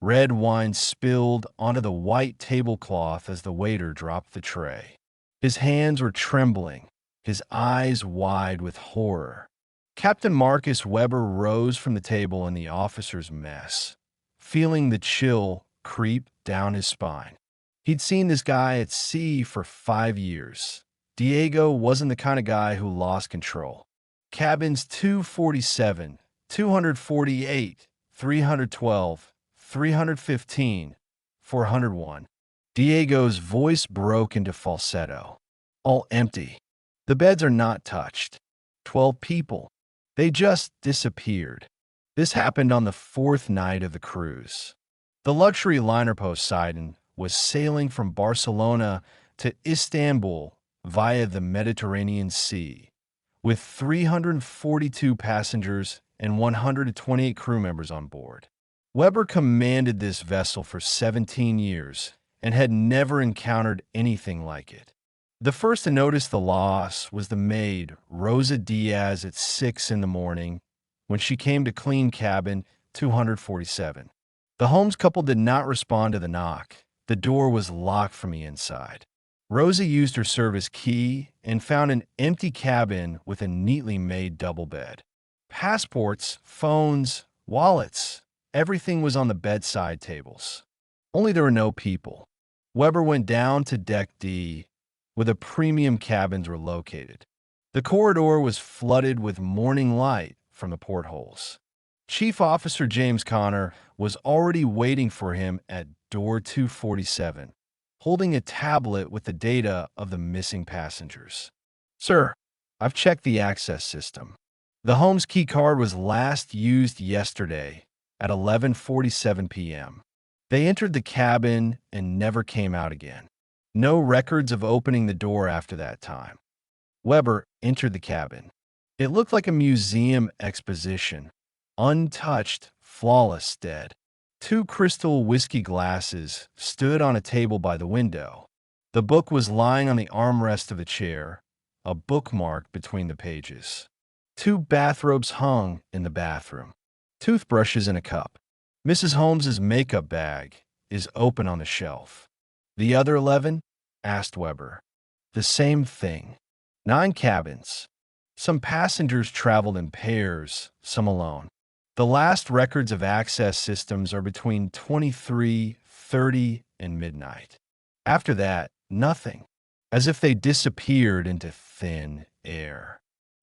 Red wine spilled onto the white tablecloth as the waiter dropped the tray. His hands were trembling, his eyes wide with horror. Captain Marcus Weber rose from the table in the officer's mess, feeling the chill creep down his spine. He'd seen this guy at sea for 5 years. Diego wasn't the kind of guy who lost control. Cabins 247, 248, 312, 315, 401. Diego's voice broke into falsetto. All empty. The beds are not touched. 12 people. They just disappeared. This happened on the 4th night of the cruise. The luxury liner Poseidon was sailing from Barcelona to Istanbul via the Mediterranean Sea, with 342 passengers and 128 crew members on board. Weber commanded this vessel for 17 years and had never encountered anything like it. The first to notice the loss was the maid, Rosa Diaz, at 6 in the morning when she came to clean cabin 247. The Holmes couple did not respond to the knock. The door was locked from the inside. Rosa used her service key and found an empty cabin with a neatly made double bed. Passports, phones, wallets, everything was on the bedside tables. Only there were no people. Weber went down to Deck D, where the premium cabins were located. The corridor was flooded with morning light from the portholes. Chief Officer James Connor was already waiting for him at door 247, holding a tablet with the data of the missing passengers. "Sir, I've checked the access system. The Holmes key card was last used yesterday at 11:47 p.m. They entered the cabin and never came out again. No records of opening the door after that time." Weber entered the cabin. It looked like a museum exposition. Untouched, flawless dead. 2 crystal whiskey glasses stood on a table by the window. The book was lying on the armrest of the chair, a bookmark between the pages. 2 bathrobes hung in the bathroom. Toothbrushes in a cup. Mrs. Holmes's makeup bag is open on the shelf. "The other 11? Asked Weber. "The same thing. 9 cabins. Some passengers traveled in pairs, some alone. The last records of access systems are between 23:30 and midnight. After that, nothing. As if they disappeared into thin air."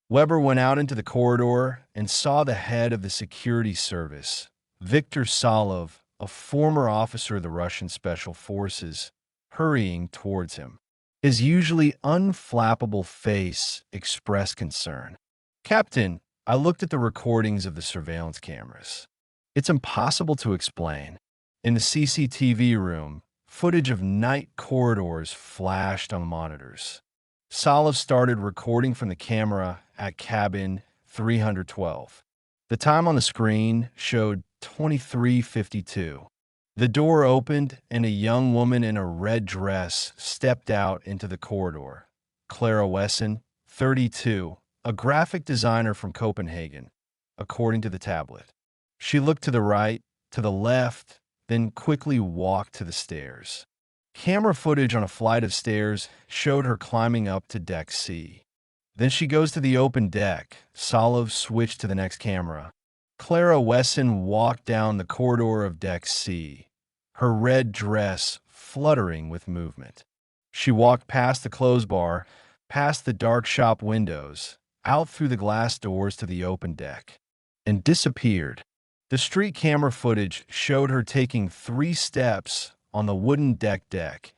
Weber went out into the corridor and saw the head of the security service, Viktor Salov, a former officer of the Russian Special Forces, hurrying towards him. His usually unflappable face expressed concern. "Captain, I looked at the recordings of the surveillance cameras. It's impossible to explain. In the CCTV room, footage of night corridors flashed on the monitors. Salov started recording from the camera at cabin 312. The time on the screen showed 23:52. The door opened and a young woman in a red dress stepped out into the corridor. Clara Wesson, 32, a graphic designer from Copenhagen, according to the tablet. She looked to the right, to the left, then quickly walked to the stairs. Camera footage on a flight of stairs showed her climbing up to Deck C. Then she goes to the open deck. Salov switched to the next camera. Clara Wesson walked down the corridor of Deck C, her red dress fluttering with movement. She walked past the clothes bar, past the dark shop windows, out through the glass doors to the open deck, and disappeared. The street camera footage showed her taking 3 steps on the wooden deck,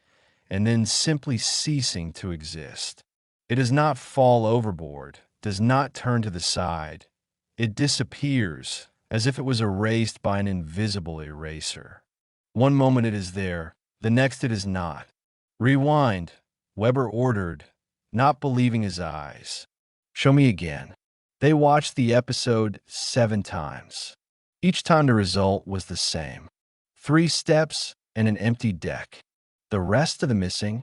and then simply ceasing to exist. It does not fall overboard, does not turn to the side. It disappears as if it was erased by an invisible eraser. One moment it is there, the next it is not. "Rewind," Weber ordered, not believing his eyes. "Show me again." They watched the episode 7 times. Each time the result was the same. 3 steps and an empty deck. The rest of the missing,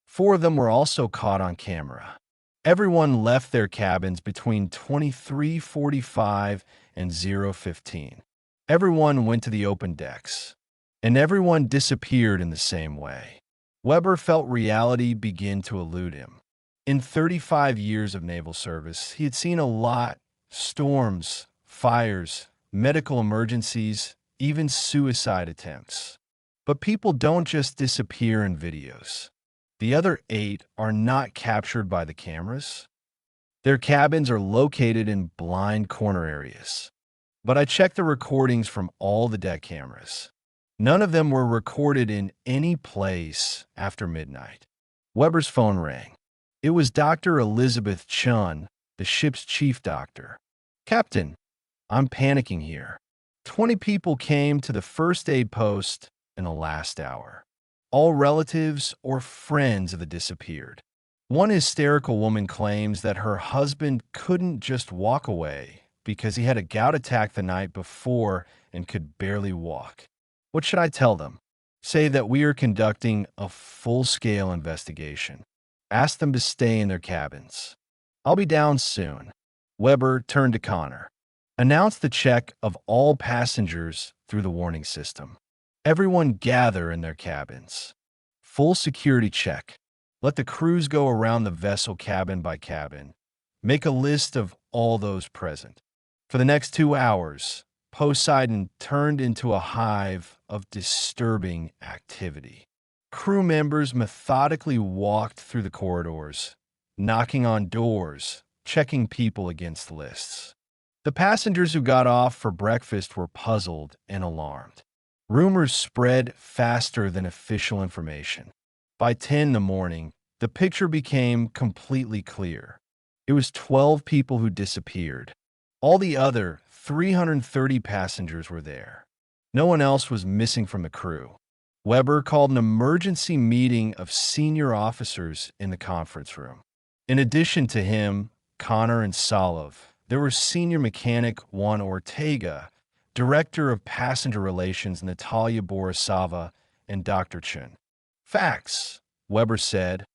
4 of them were also caught on camera. Everyone left their cabins between 23:45 and 0:15. Everyone went to the open decks. and everyone disappeared in the same way. Weber felt reality begin to elude him. In 35 years of naval service, he had seen a lot: storms, fires, medical emergencies, even suicide attempts. But people don't just disappear in videos. The other 8 are not captured by the cameras. Their cabins are located in blind corner areas. But I checked the recordings from all the deck cameras. None of them were recorded in any place after midnight. Weber's phone rang. It was Dr. Elizabeth Chun, the ship's chief doctor. "Captain, I'm panicking here. 20 people came to the first aid post in the last hour. All relatives or friends of the disappeared. One hysterical woman claims that her husband couldn't just walk away because he had a gout attack the night before and could barely walk. What should I tell them? Say that we are conducting a full-scale investigation. Ask them to stay in their cabins. I'll be down soon." Weber turned to Connor. "Announce the check of all passengers through the warning system. Everyone gather in their cabins. Full security check. Let the crews go around the vessel cabin by cabin. Make a list of all those present." For the next 2 hours, Poseidon turned into a hive of disturbing activity. Crew members methodically walked through the corridors, knocking on doors, checking people against lists. The passengers who got off for breakfast were puzzled and alarmed. Rumors spread faster than official information. By 10 in the morning, the picture became completely clear. It was 12 people who disappeared. All the other 330 passengers were there. No one else was missing from the crew. Weber called an emergency meeting of senior officers in the conference room. In addition to him, Connor, and Solov, there were Senior Mechanic Juan Ortega, Director of Passenger Relations Natalia Borisova, and Dr. Chun. "Facts," Weber said,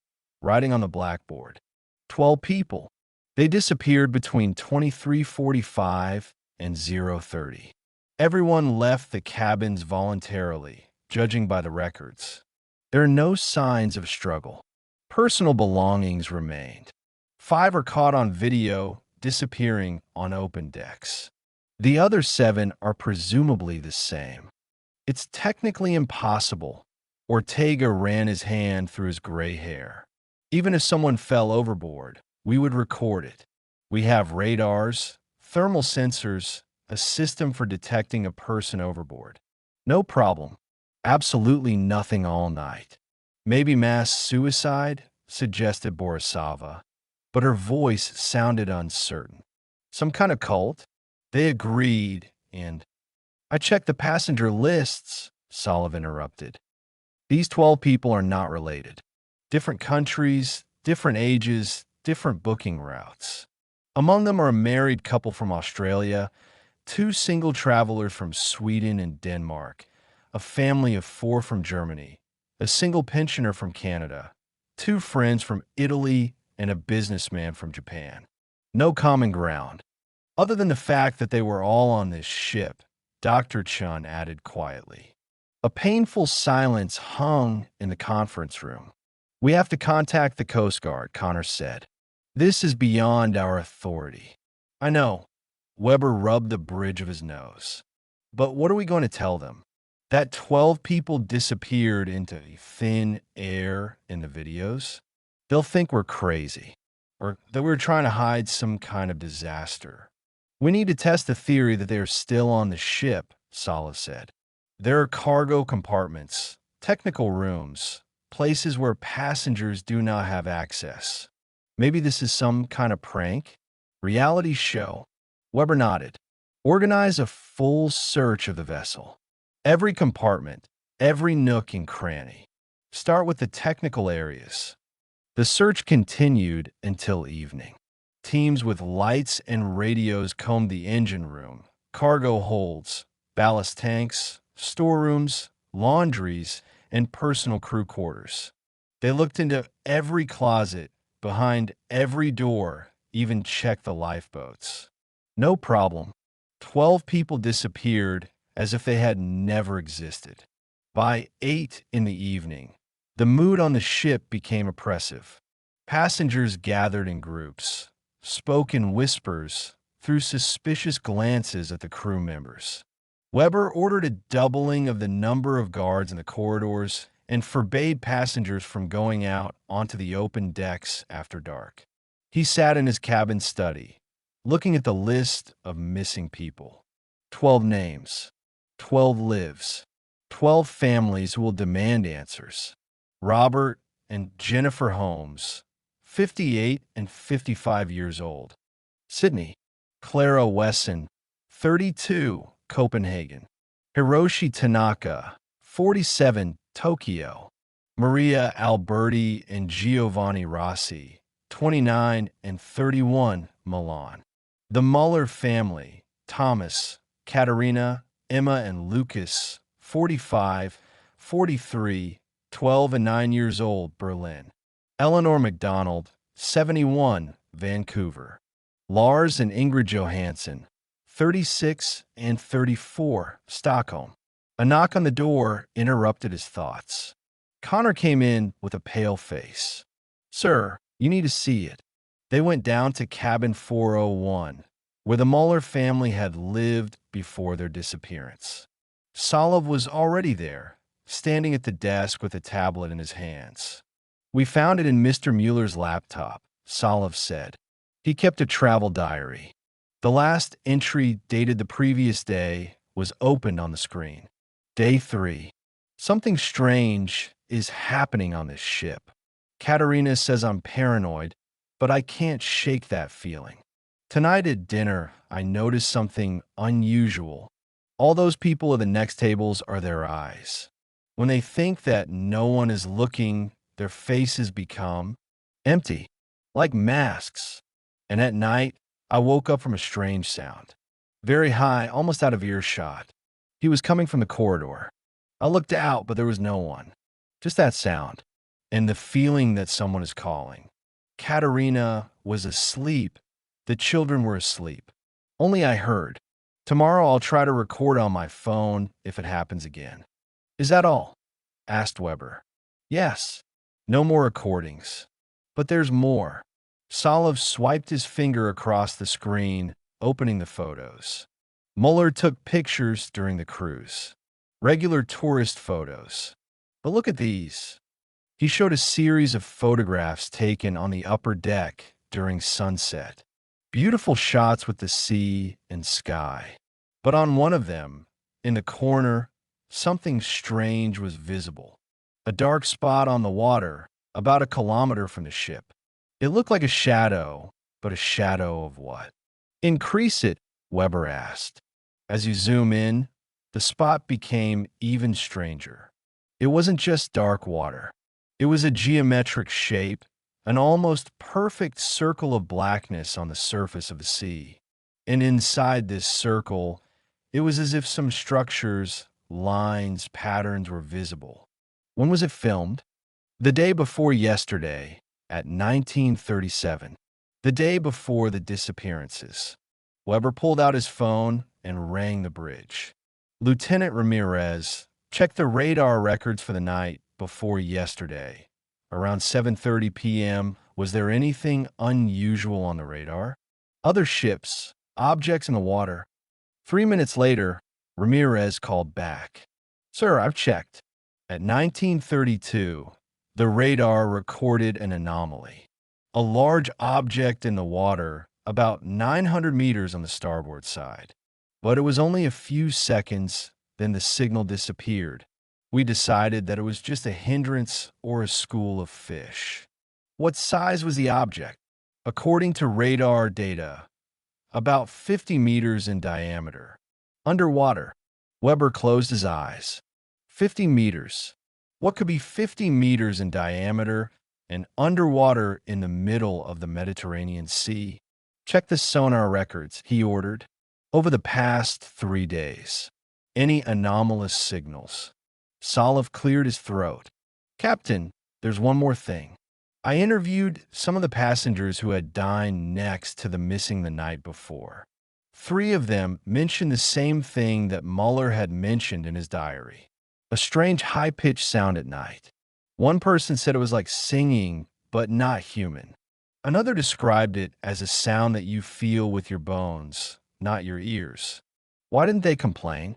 writing on the blackboard. 12 people. They disappeared between 23:45 and 0:30. Everyone left the cabins voluntarily, judging by the records. There are no signs of struggle. Personal belongings remained. 5 are caught on video disappearing on open decks. The other 7 are presumably the same. It's technically impossible. Ortega ran his hand through his gray hair. Even if someone fell overboard, we would record it. We have radars, thermal sensors, a system for detecting a person overboard. No problem. Absolutely nothing all night. Maybe mass suicide, suggested Borisova, but her voice sounded uncertain. Some kind of cult? They agreed, and I checked the passenger lists, Solov interrupted. These 12 people are not related. Different countries, different ages, different booking routes. Among them are a married couple from Australia, 2 single travelers from Sweden and Denmark, a family of 4 from Germany, a single pensioner from Canada, 2 friends from Italy, and a businessman from Japan. No common ground. Other than the fact that they were all on this ship, Dr. Chun added quietly. A painful silence hung in the conference room. "We have to contact the Coast Guard," Connor said. "This is beyond our authority." "I know." Weber rubbed the bridge of his nose. "But what are we going to tell them? That 12 people disappeared into thin air in the videos? They'll think we're crazy, or that we're trying to hide some kind of disaster. We need to test the theory that they are still on the ship," Solov said. "There are cargo compartments, technical rooms, places where passengers do not have access. Maybe this is some kind of prank? Reality show?" Weber nodded. "Organize a full search of the vessel. Every compartment, every nook and cranny. Start with the technical areas." The search continued until evening. Teams with lights and radios combed the engine room, cargo holds, ballast tanks, storerooms, laundries, and personal crew quarters. They looked into every closet, behind every door, even checked the lifeboats. No problem. 12 people disappeared as if they had never existed. By 8 in the evening, the mood on the ship became oppressive. Passengers gathered in groups, spoke in whispers, threw suspicious glances at the crew members. Weber ordered a doubling of the number of guards in the corridors and forbade passengers from going out onto the open decks after dark. He sat in his cabin study, looking at the list of missing people. 12 names, 12 lives, 12 families who will demand answers. Robert and Jennifer Holmes, 58 and 55 years old. Sydney, Clara Wesson, 32, Copenhagen. Hiroshi Tanaka, 47, Tokyo. Maria Alberti and Giovanni Rossi, 29 and 31, Milan. The Muller family, Thomas, Katerina, Emma, and Lucas, 45, 43, 12 and 9 years old, Berlin. Eleanor MacDonald, 71, Vancouver. Lars and Ingrid Johansson, 36 and 34, Stockholm. A knock on the door interrupted his thoughts. Connor came in with a pale face. "Sir, you need to see it." They went down to cabin 401, where the Muller family had lived before their disappearance. Solov was already there, standing at the desk with a tablet in his hands. "We found it in Mr. Mueller's laptop," Solov said. He kept a travel diary. The last entry, dated the previous day, was opened on the screen. Day 3. "Something strange is happening on this ship. Katerina says I'm paranoid, but I can't shake that feeling. Tonight at dinner, I noticed something unusual. All those people at the next tables are their eyes. When they think that no one is looking, their faces become empty, like masks. And at night, I woke up from a strange sound. Very high, almost out of earshot. He was coming from the corridor. I looked out, but there was no one. Just that sound, and the feeling that someone is calling. Katerina was asleep. The children were asleep. Only I heard. Tomorrow I'll try to record on my phone if it happens again." "Is that all?" asked Weber. "Yes. No more recordings. But there's more." Solov swiped his finger across the screen, opening the photos. Muller took pictures during the cruise. Regular tourist photos. But look at these. He showed a series of photographs taken on the upper deck during sunset. Beautiful shots with the sea and sky. But on one of them, in the corner, something strange was visible. A dark spot on the water, about a kilometer from the ship. It looked like a shadow, but a shadow of what? "Increase it," Weber asked. As you zoom in, the spot became even stranger. It wasn't just dark water. It was a geometric shape, an almost perfect circle of blackness on the surface of the sea. And inside this circle, it was as if some structures, lines, patterns were visible. When was it filmed? The day before yesterday, at 1937. The day before the disappearances. Weber pulled out his phone and rang the bridge. "Lieutenant Ramirez, check the radar records for the night before yesterday. Around 7:30 p.m., was there anything unusual on the radar? Other ships, objects in the water?" 3 minutes later, Ramirez called back. "Sir, I've checked. At 1932, the radar recorded an anomaly. A large object in the water, about 900 meters on the starboard side. But it was only a few seconds, then the signal disappeared. We decided that it was just a hindrance or a school of fish." "What size was the object?" "According to radar data, about 50 meters in diameter. Underwater." Weber closed his eyes. 50 meters. What could be 50 meters in diameter and underwater in the middle of the Mediterranean Sea? "Check the sonar records," he ordered. "Over the past 3 days. Any anomalous signals?" Solov cleared his throat. "Captain, there's one more thing. I interviewed some of the passengers who had dined next to the missing the night before. 3 of them mentioned the same thing that Muller had mentioned in his diary. a strange high-pitched sound at night. One person said it was like singing, but not human. Another described it as a sound that you feel with your bones, not your ears. Why didn't they complain?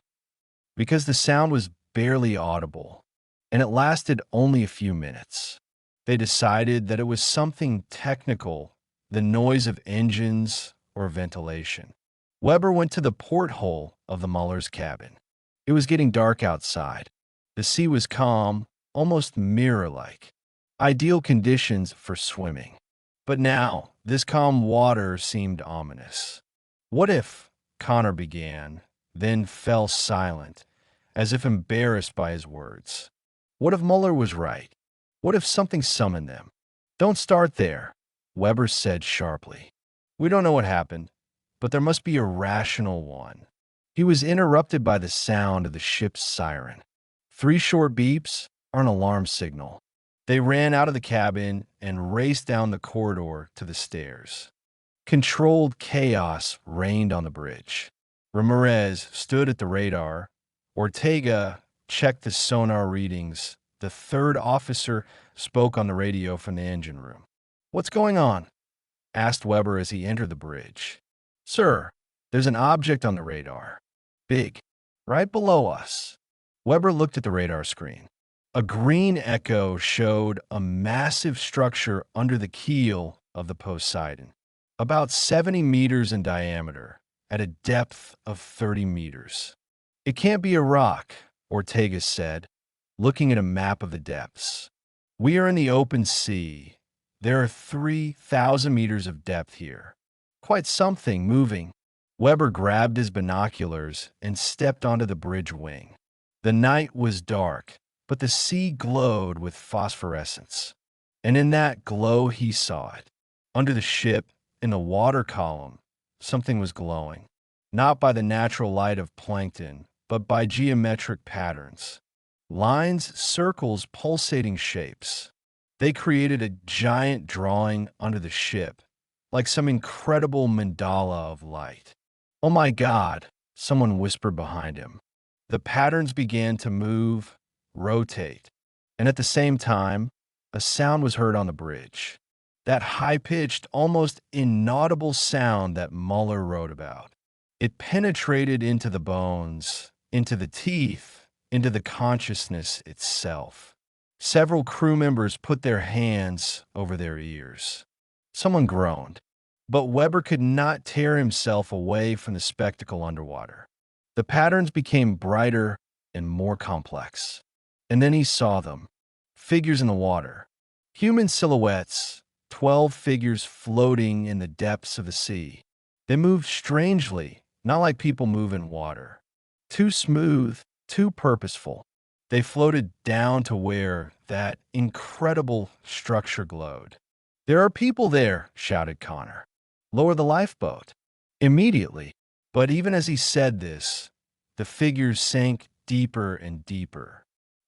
Because the sound was barely audible, and it lasted only a few minutes. They decided that it was something technical, the noise of engines or ventilation. Weber went to the porthole of the Muller's cabin. It was getting dark outside. The sea was calm, almost mirror-like. Ideal conditions for swimming. But now, this calm water seemed ominous. What if, Connor began, then fell silent, as if embarrassed by his words. What if Muller was right? What if something summoned them? Don't start there, Weber said sharply. We don't know what happened, but there must be a rational one. He was interrupted by the sound of the ship's siren. 3 short beeps are an alarm signal. They ran out of the cabin and raced down the corridor to the stairs. Controlled chaos reigned on the bridge. Ramirez stood at the radar. Ortega checked the sonar readings. The third officer spoke on the radio from the engine room. What's going on? Asked Weber as he entered the bridge. Sir, there's an object on the radar. Big, right below us. Weber looked at the radar screen. A green echo showed a massive structure under the keel of the Poseidon, about 70 meters in diameter, at a depth of 30 meters. It can't be a rock, Ortega said, looking at a map of the depths. We are in the open sea. There are 3,000 meters of depth here. Quite something moving. Weber grabbed his binoculars and stepped onto the bridge wing. The night was dark, but the sea glowed with phosphorescence. And in that glow he saw it. Under the ship, in the water column, something was glowing. Not by the natural light of plankton, but by geometric patterns. Lines, circles, pulsating shapes. They created a giant drawing under the ship, like some incredible mandala of light. Oh my God, someone whispered behind him. The patterns began to move, rotate, and at the same time, a sound was heard on the bridge. That high-pitched, almost inaudible sound that Muller wrote about. It penetrated into the bones, into the teeth, into the consciousness itself. Several crew members put their hands over their ears. Someone groaned. But Weber could not tear himself away from the spectacle underwater. The patterns became brighter and more complex. And then he saw them. Figures in the water. Human silhouettes, 12 figures floating in the depths of the sea. They moved strangely, not like people move in water. Too smooth, too purposeful. They floated down to where that incredible structure glowed. There are people there, shouted Connor. Lower the lifeboat. Immediately. But even as he said this, the figures sank deeper and deeper.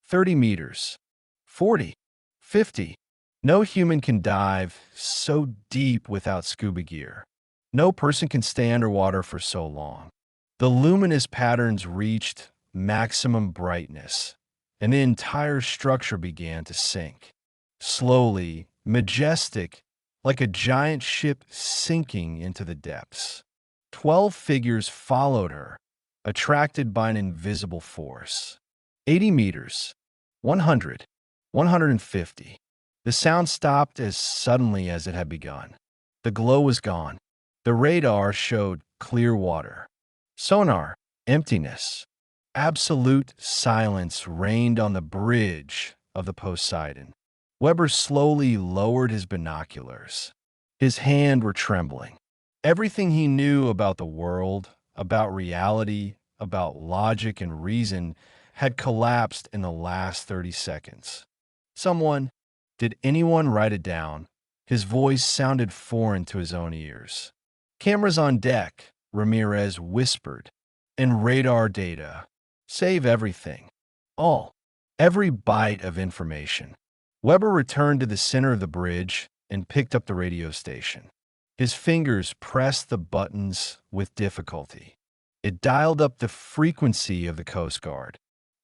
30 meters. 40. 50. No human can dive so deep without scuba gear. No person can stay underwater for so long. The luminous patterns reached maximum brightness, and the entire structure began to sink. Slowly, majestic, like a giant ship sinking into the depths. 12 figures followed her, attracted by an invisible force. 80 meters, 100, 150. The sound stopped as suddenly as it had begun. The glow was gone. The radar showed clear water. Sonar, emptiness. Absolute silence reigned on the bridge of the Poseidon. Weber slowly lowered his binoculars. His hands were trembling. Everything he knew about the world, about reality, about logic and reason had collapsed in the last 30 seconds. Did anyone write it down? His voice sounded foreign to his own ears. Cameras on deck, Ramirez whispered, and radar data. Save everything. All. Every byte of information. Weber returned to the center of the bridge and picked up the radio station. His fingers pressed the buttons with difficulty. It dialed up the frequency of the Coast Guard.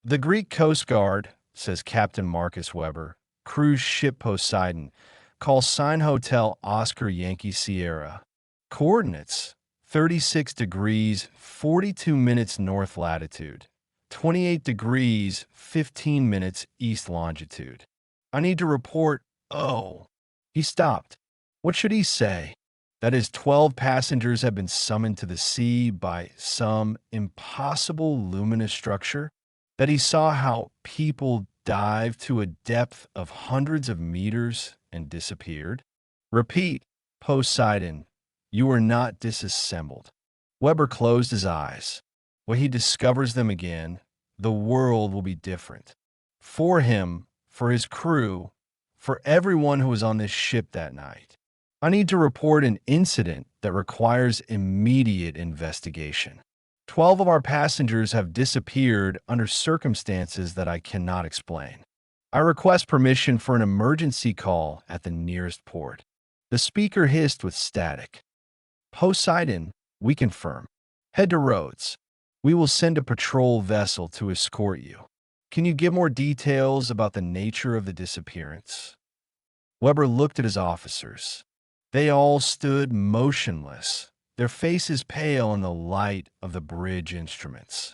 The Greek Coast Guard, says Captain Marcus Weber, cruise ship Poseidon, call sign Hotel Oscar Yankee Sierra. Coordinates: 36 degrees, 42 minutes north latitude, 28 degrees, 15 minutes east longitude. I need to report. Oh. He stopped. What should he say? That his 12 passengers have been summoned to the sea by some impossible luminous structure? That he saw how people dived to a depth of hundreds of meters and disappeared? Repeat, Poseidon, you are not disassembled. Weber closed his eyes. When he discovers them again, the world will be different. For him, for his crew, for everyone who was on this ship that night. I need to report an incident that requires immediate investigation. 12 of our passengers have disappeared under circumstances that I cannot explain. I request permission for an emergency call at the nearest port. The speaker hissed with static. Poseidon, we confirm. Head to Rhodes. We will send a patrol vessel to escort you. Can you give more details about the nature of the disappearance? Weber looked at his officers. They all stood motionless, their faces pale in the light of the bridge instruments.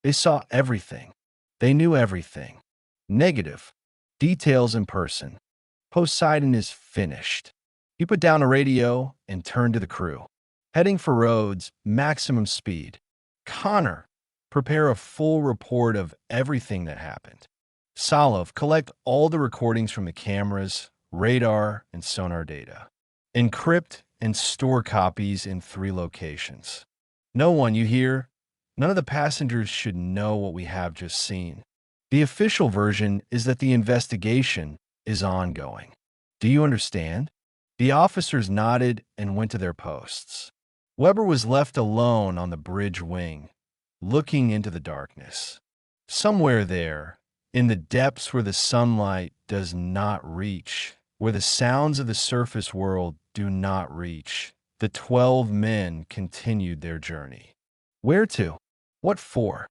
They saw everything. They knew everything. Negative. Details in person. Poseidon is finished. He put down a radio and turned to the crew. Heading for Rhodes, maximum speed. Connor, prepare a full report of everything that happened. Salov, collect all the recordings from the cameras, radar, and sonar data. Encrypt and store copies in 3 locations. No one, you hear? None of the passengers should know what we have just seen. The official version is that the investigation is ongoing. Do you understand? The officers nodded and went to their posts. Weber was left alone on the bridge wing, looking into the darkness. Somewhere there, in the depths where the sunlight does not reach, where the sounds of the surface world do not reach, the 12 men continued their journey. Where to? What for?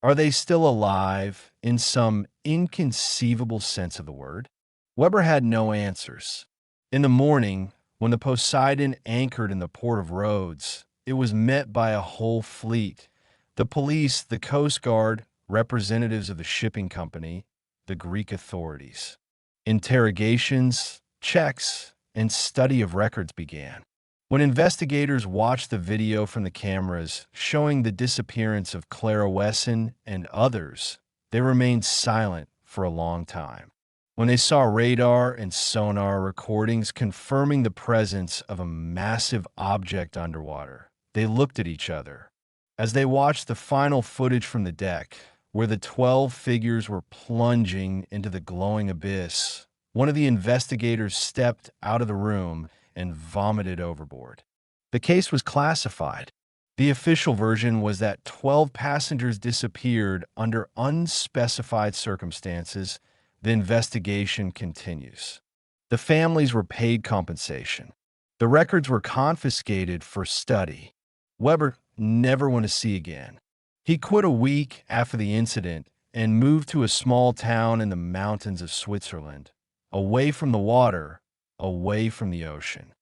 Are they still alive in some inconceivable sense of the word? Weber had no answers. In the morning, when the Poseidon anchored in the port of Rhodes, it was met by a whole fleet. The police, the Coast Guard, representatives of the shipping company, the Greek authorities. Interrogations, checks, and study of records began. When investigators watched the video from the cameras showing the disappearance of Clara Wesson and others, they remained silent for a long time. When they saw radar and sonar recordings confirming the presence of a massive object underwater, they looked at each other. As they watched the final footage from the deck, where the 12 figures were plunging into the glowing abyss, one of the investigators stepped out of the room and vomited overboard. The case was classified. The official version was that 12 passengers disappeared under unspecified circumstances. The investigation continues. The families were paid compensation. The records were confiscated for study. Weber never went to sea again. He quit a week after the incident and moved to a small town in the mountains of Switzerland, away from the water, away from the ocean.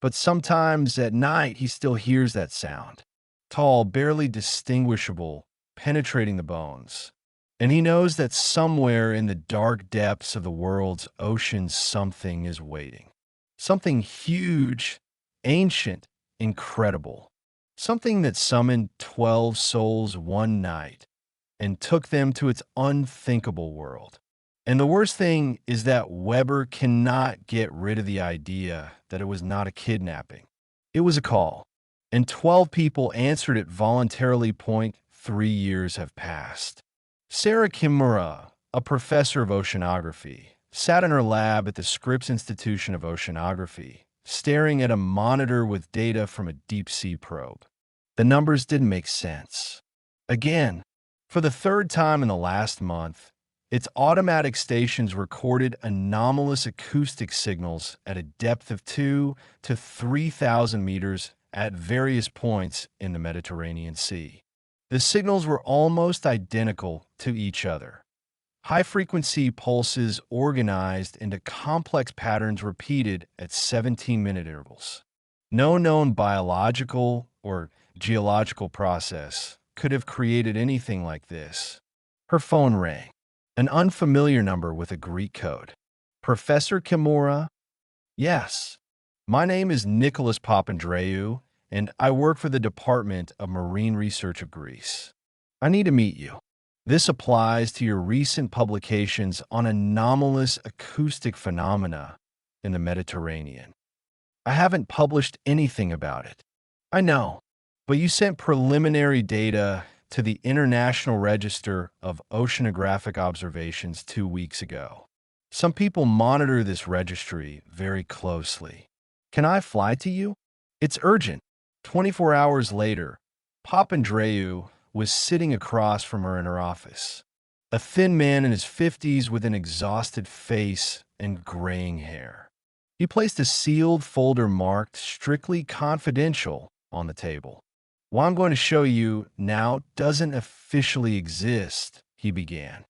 But sometimes at night he still hears that sound, tall, barely distinguishable, penetrating the bones. And he knows that somewhere in the dark depths of the world's ocean something is waiting. Something huge, ancient, incredible. Something that summoned 12 souls one night and took them to its unthinkable world. And the worst thing is that Weber cannot get rid of the idea that it was not a kidnapping. It was a call, and 12 people answered it voluntarily. 3 years have passed. Sarah Kimura, a professor of oceanography, sat in her lab at the Scripps Institution of Oceanography, staring at a monitor with data from a deep-sea probe. The numbers didn't make sense. Again, for the 3rd time in the last month, its automatic stations recorded anomalous acoustic signals at a depth of 2,000 to 3,000 meters at various points in the Mediterranean Sea. The signals were almost identical to each other. High-frequency pulses organized into complex patterns repeated at 17-minute intervals. No known biological or geological process could have created anything like this. Her phone rang. An unfamiliar number with a Greek code. Professor Kimura? Yes. My name is Nicholas Papandreou, and I work for the Department of Marine Research of Greece. I need to meet you. This applies to your recent publications on anomalous acoustic phenomena in the Mediterranean. I haven't published anything about it. I know, but you sent preliminary data to the International Register of Oceanographic Observations 2 weeks ago. Some people monitor this registry very closely. Can I fly to you? It's urgent. 24 hours later, Papandreou was sitting across from her in her office. A thin man in his 50s with an exhausted face and graying hair. He placed a sealed folder marked strictly confidential on the table. What I'm going to show you now doesn't officially exist, he began.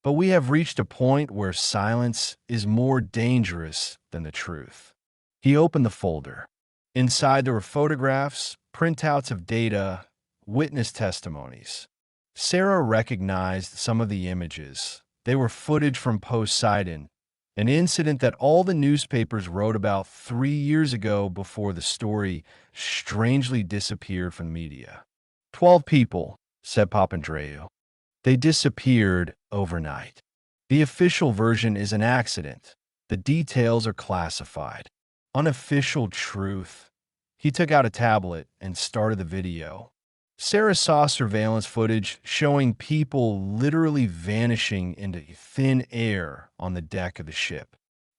But we have reached a point where silence is more dangerous than the truth. He opened the folder. Inside there were photographs, printouts of data, witness testimonies. Sarah recognized some of the images. They were footage from Poseidon, an incident that all the newspapers wrote about 3 years ago before the story strangely disappeared from the media. 12 people, said Papandreou. They disappeared overnight. The official version is an accident. The details are classified. Unofficial truth. He took out a tablet and started the video. Sarah saw surveillance footage showing people literally vanishing into thin air on the deck of the ship.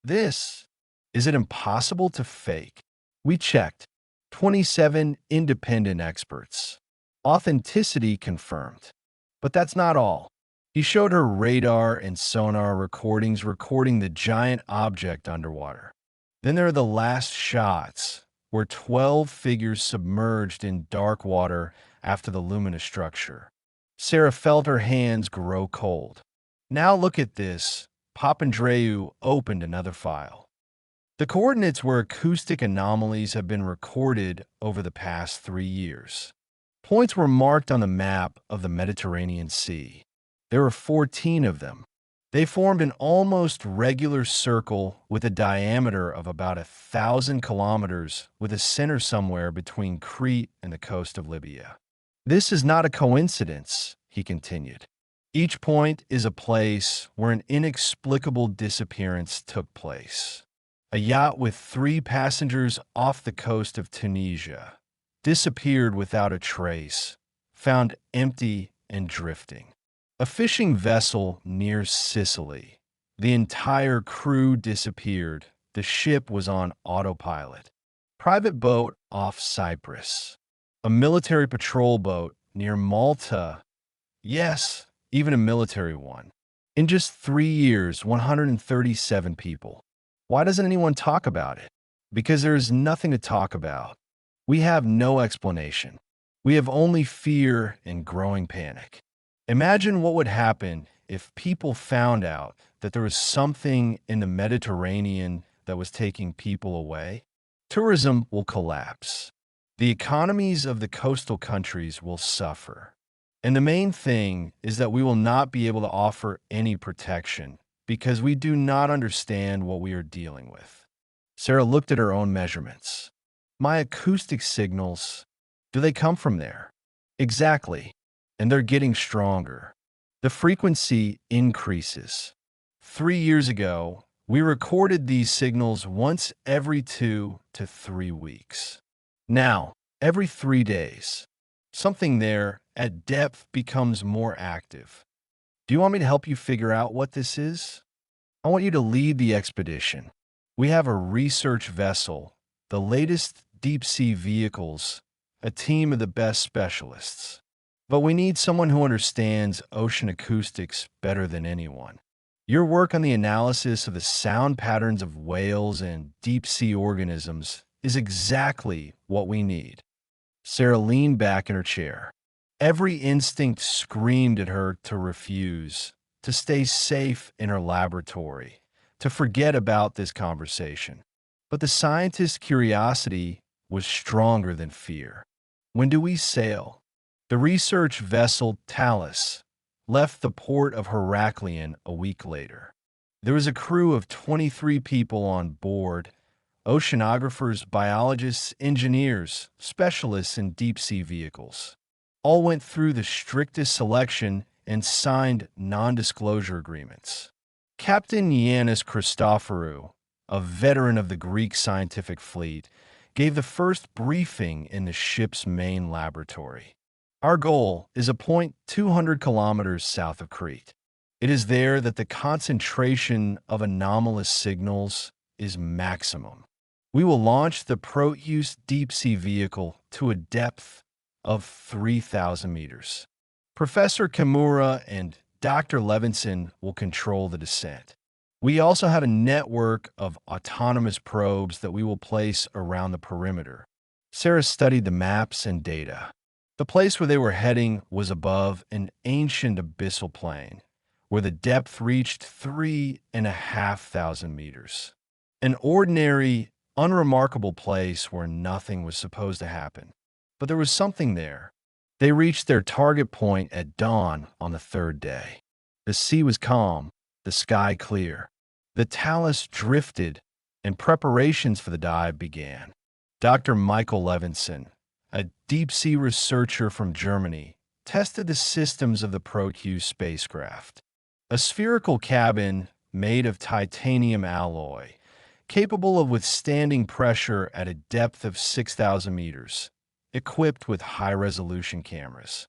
Is it impossible to fake? We checked. 27 independent experts. Authenticity confirmed. But that's not all. He showed her radar and sonar recordings recording the giant object underwater. Then there are the last shots, where 12 figures submerged in dark water after the luminous structure. Sarah felt her hands grow cold. Now look at this. Papandreou opened another file. The coordinates where acoustic anomalies have been recorded over the past 3 years. Points were marked on the map of the Mediterranean Sea. There were 14 of them. They formed an almost regular circle with a diameter of about 1,000 kilometers with a center somewhere between Crete and the coast of Libya. This is not a coincidence, he continued. Each point is a place where an inexplicable disappearance took place. A yacht with 3 passengers off the coast of Tunisia disappeared without a trace, found empty and drifting. A fishing vessel near Sicily. The entire crew disappeared. The ship was on autopilot. Private boat off Cyprus. A military patrol boat near Malta. Yes, even a military one. In just 3 years, 137 people. Why doesn't anyone talk about it? Because there is nothing to talk about. We have no explanation. We have only fear and growing panic. Imagine what would happen if people found out that there was something in the Mediterranean that was taking people away. Tourism will collapse. The economies of the coastal countries will suffer. And the main thing is that we will not be able to offer any protection because we do not understand what we are dealing with. Sarah looked at her own measurements. My acoustic signals, do they come from there? Exactly. And they're getting stronger. The frequency increases. 3 years ago, we recorded these signals once every 2 to 3 weeks. Now, every 3 days. Something there at depth becomes more active. Do you want me to help you figure out what this is? I want you to lead the expedition. We have a research vessel, the latest deep-sea vehicles, a team of the best specialists. But we need someone who understands ocean acoustics better than anyone. Your work on the analysis of the sound patterns of whales and deep-sea organisms is exactly what we need. Sarah leaned back in her chair. Every instinct screamed at her to refuse, to stay safe in her laboratory, to forget about this conversation. But the scientist's curiosity was stronger than fear. When do we sail? The research vessel Talus left the port of Heraklion a week later. There was a crew of 23 people on board: oceanographers, biologists, engineers, specialists in deep-sea vehicles. All went through the strictest selection and signed non-disclosure agreements. Captain Yannis Christoforou, a veteran of the Greek scientific fleet, gave the first briefing in the ship's main laboratory. Our goal is a point 200 kilometers south of Crete. It is there that the concentration of anomalous signals is maximum. We will launch the Proteus deep-sea vehicle to a depth of 3,000 meters. Professor Kimura and Dr. Levinson will control the descent. We also have a network of autonomous probes that we will place around the perimeter. Sarah studied the maps and data. The place where they were heading was above an ancient abyssal plain, where the depth reached 3,500 meters. An ordinary, unremarkable place where nothing was supposed to happen. But there was something there. They reached their target point at dawn on the third day. The sea was calm, the sky clear. The Talus drifted, and preparations for the dive began. Dr. Michael Levinson, a deep-sea researcher from Germany, tested the systems of the Proteus spacecraft. A spherical cabin made of titanium alloy, capable of withstanding pressure at a depth of 6,000 meters, equipped with high-resolution cameras,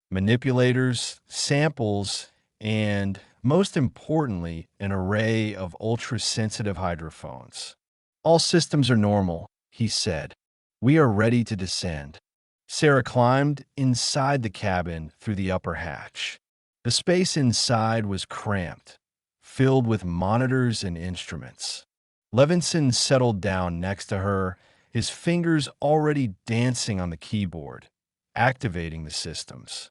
manipulators, samples, and, most importantly, an array of ultra-sensitive hydrophones. "All systems are normal," he said. "We are ready to descend." Sarah climbed inside the cabin through the upper hatch. The space inside was cramped, filled with monitors and instruments. Levinson settled down next to her, his fingers already dancing on the keyboard, activating the systems.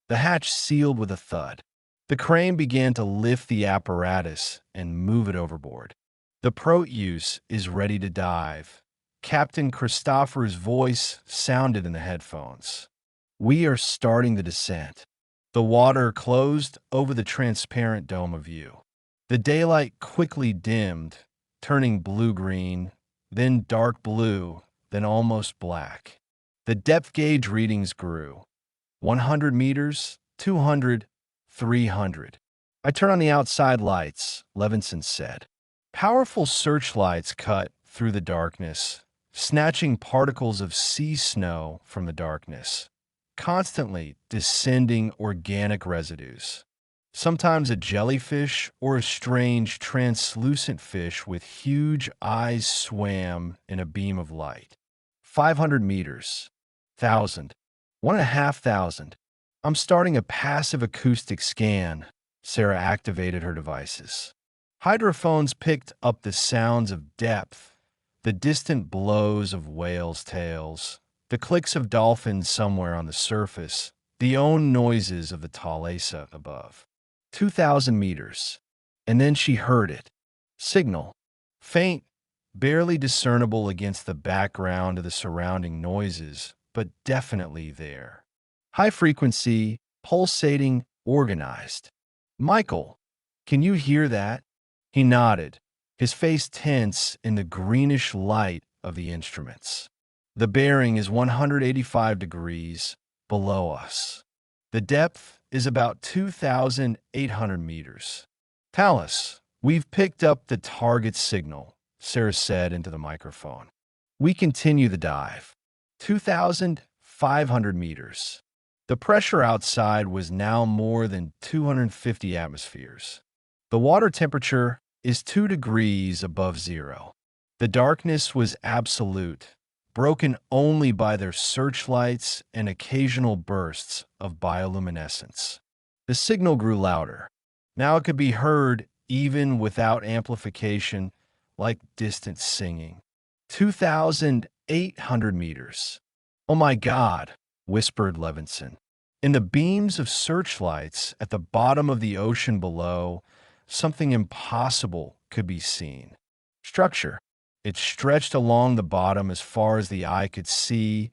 The hatch sealed with a thud. The crane began to lift the apparatus and move it overboard. "The Proteus is ready to dive." Captain Christopher's voice sounded in the headphones. "We are starting the descent." The water closed over the transparent dome of view. The daylight quickly dimmed, turning blue-green, then dark blue, then almost black. The depth gauge readings grew. 100 meters, 200, 300. "I turn on the outside lights," Levinson said. Powerful searchlights cut through the darkness, snatching particles of sea snow from the darkness, constantly descending organic residues. Sometimes a jellyfish or a strange translucent fish with huge eyes swam in a beam of light. 500 meters, 1,000, 1,500. "I'm starting a passive acoustic scan." Sarah activated her devices. Hydrophones picked up the sounds of depth, the distant blows of whales' tails, the clicks of dolphins somewhere on the surface, the own noises of the Thalassa above. 2,000 meters. And then she heard it. Signal. Faint, barely discernible against the background of the surrounding noises, but definitely there. High frequency, pulsating, organized. "Michael, can you hear that?" He nodded, his face tense in the greenish light of the instruments. "The bearing is 185 degrees below us. The depth is about 2,800 meters. Talus, we've picked up the target signal," Sarah said into the microphone. "We continue the dive. 2,500 meters. The pressure outside was now more than 250 atmospheres. The water temperature is 2 degrees above zero. The darkness was absolute, broken only by their searchlights and occasional bursts of bioluminescence. The signal grew louder. Now it could be heard even without amplification, like distant singing. 2,800 meters. "Oh my God," whispered Levinson. In the beams of searchlights at the bottom of the ocean below, something impossible could be seen. Structure. It stretched along the bottom as far as the eye could see,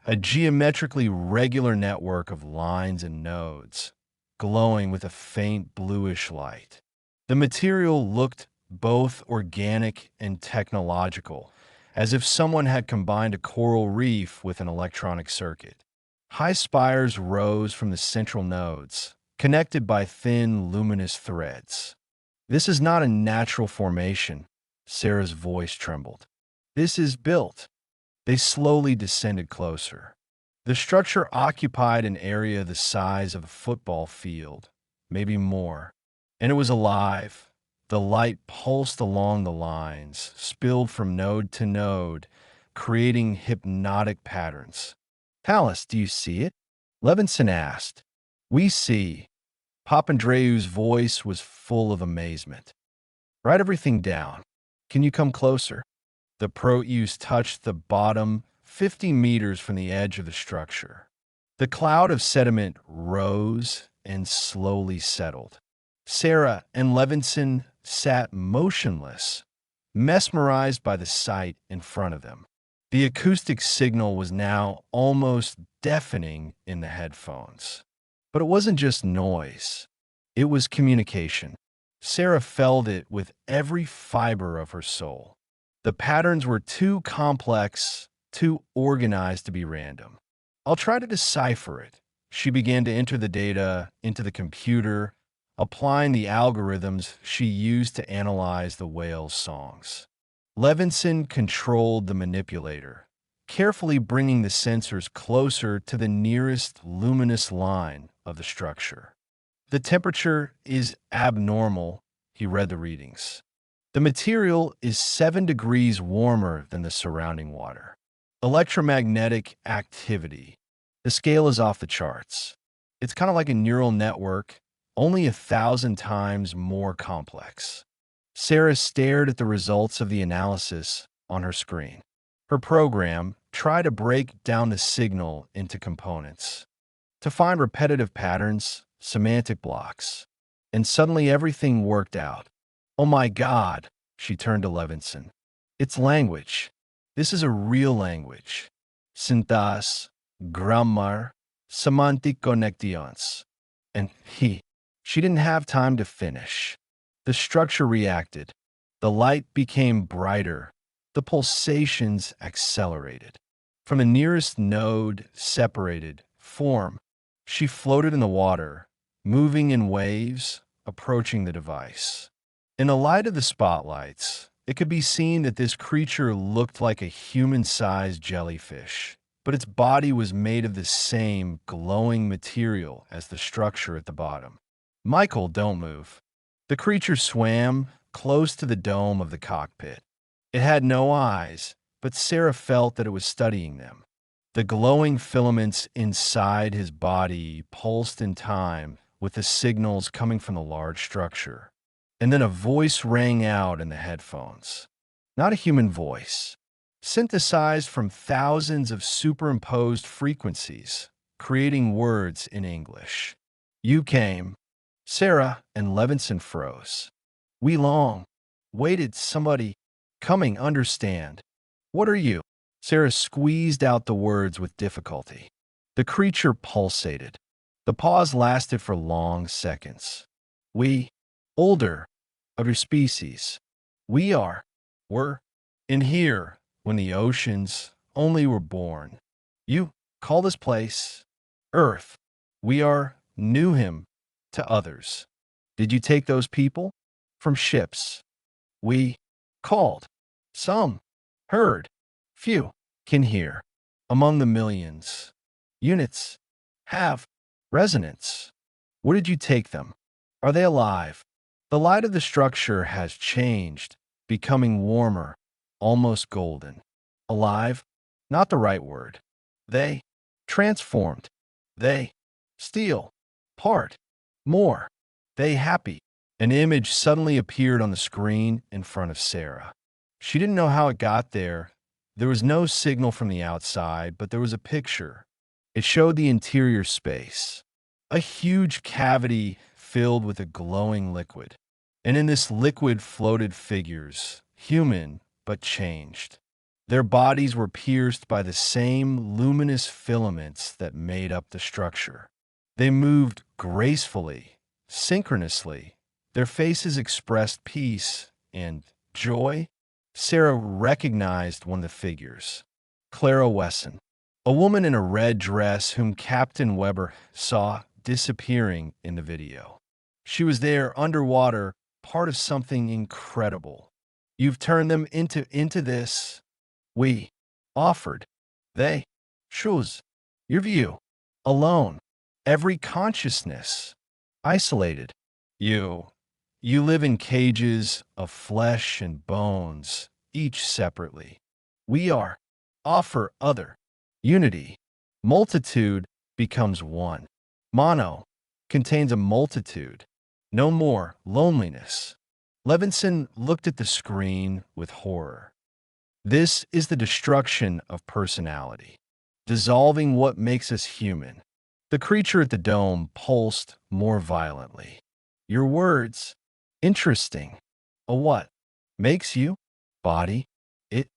a geometrically regular network of lines and nodes, glowing with a faint bluish light. The material looked both organic and technological, as if someone had combined a coral reef with an electronic circuit. High spires rose from the central nodes, connected by thin, luminous threads. This is not a natural formation. Sarah's voice trembled. This is built. They slowly descended closer. The structure occupied an area the size of a football field, maybe more, and it was alive. The light pulsed along the lines, spilled from node to node, creating hypnotic patterns. Palace, do you see it? Levinson asked. We see. Papandreou's voice was full of amazement. Write everything down. Can you come closer? The Proteus touched the bottom 50 meters from the edge of the structure. The cloud of sediment rose and slowly settled. Sarah and Levinson sat motionless, mesmerized by the sight in front of them. The acoustic signal was now almost deafening in the headphones. But it wasn't just noise. It was communication. Sarah felt it with every fiber of her soul. The patterns were too complex, too organized to be random. I'll try to decipher it. She began to enter the data into the computer, applying the algorithms she used to analyze the whale's songs. Levinson controlled the manipulator, carefully bringing the sensors closer to the nearest luminous line of the structure. The temperature is abnormal, he read the readings. The material is 7 degrees warmer than the surrounding water. Electromagnetic activity. The scale is off the charts. It's kind of like a neural network, only 1,000 times more complex. Sarah stared at the results of the analysis on her screen. Her program tried to break down the signal into components, to find repetitive patterns, semantic blocks, and suddenly everything worked out. Oh my God, she turned to Levinson. It's language. This is a real language. Syntax, grammar, semantic connections. And she didn't have time to finish. The structure reacted. The light became brighter. The pulsations accelerated. From the nearest node separated, form. She floated in the water, moving in waves, approaching the device. In the light of the spotlights, it could be seen that this creature looked like a human-sized jellyfish, but its body was made of the same glowing material as the structure at the bottom. Michael, don't move. The creature swam close to the dome of the cockpit. It had no eyes, but Sarah felt that it was studying them. The glowing filaments inside his body pulsed in time with the signals coming from the large structure. And then a voice rang out in the headphones. Not a human voice, synthesized from thousands of superimposed frequencies, creating words in English. You came. Sarah and Levinson froze. We long, waited somebody coming, understand. What are you? Sarah squeezed out the words with difficulty. The creature pulsated. The pause lasted for long seconds. We, older, of your species. We were, in here, when the oceans only were born. You call this place Earth. We knew him to others. Did you take those people? From ships. We called. Some heard. Few can hear. Among the millions. Units have resonance. Where did you take them? Are they alive? The light of the structure has changed, becoming warmer, almost golden. Alive? Not the right word. They transformed. They steal. Part. More. They happy. An image suddenly appeared on the screen in front of Sarah. She didn't know how it got there. There was no signal from the outside, but there was a picture. It showed the interior space, a huge cavity filled with a glowing liquid. And in this liquid floated figures, human but changed. Their bodies were pierced by the same luminous filaments that made up the structure. They moved gracefully, synchronously. Their faces expressed peace and joy. Sarah recognized one of the figures, Clara Wesson, a woman in a red dress whom Captain Weber saw disappearing in the video. She was there underwater, part of something incredible. You've turned them into this. We offered. They chose your view. Alone. Every consciousness. Isolated. You live in cages of flesh and bones, each separately. We are. Offer other. Unity. Multitude becomes one. Mono contains a multitude. No more loneliness. Levinson looked at the screen with horror. This is the destruction of personality, dissolving what makes us human. The creature at the dome pulsed more violently. Your words, interesting. A what? Makes you? Body? It?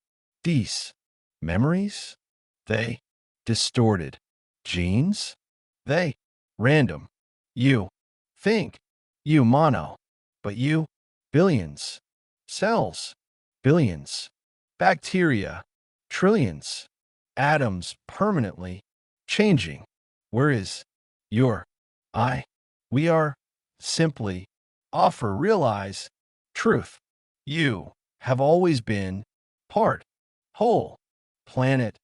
These? Memories? They? Distorted. Genes? They? Random. You? Think. You mono. But you? Billions. Cells? Billions. Bacteria? Trillions. Atoms permanently changing. Where is your I? We are simply offer realize truth. You have always been part, whole, planet,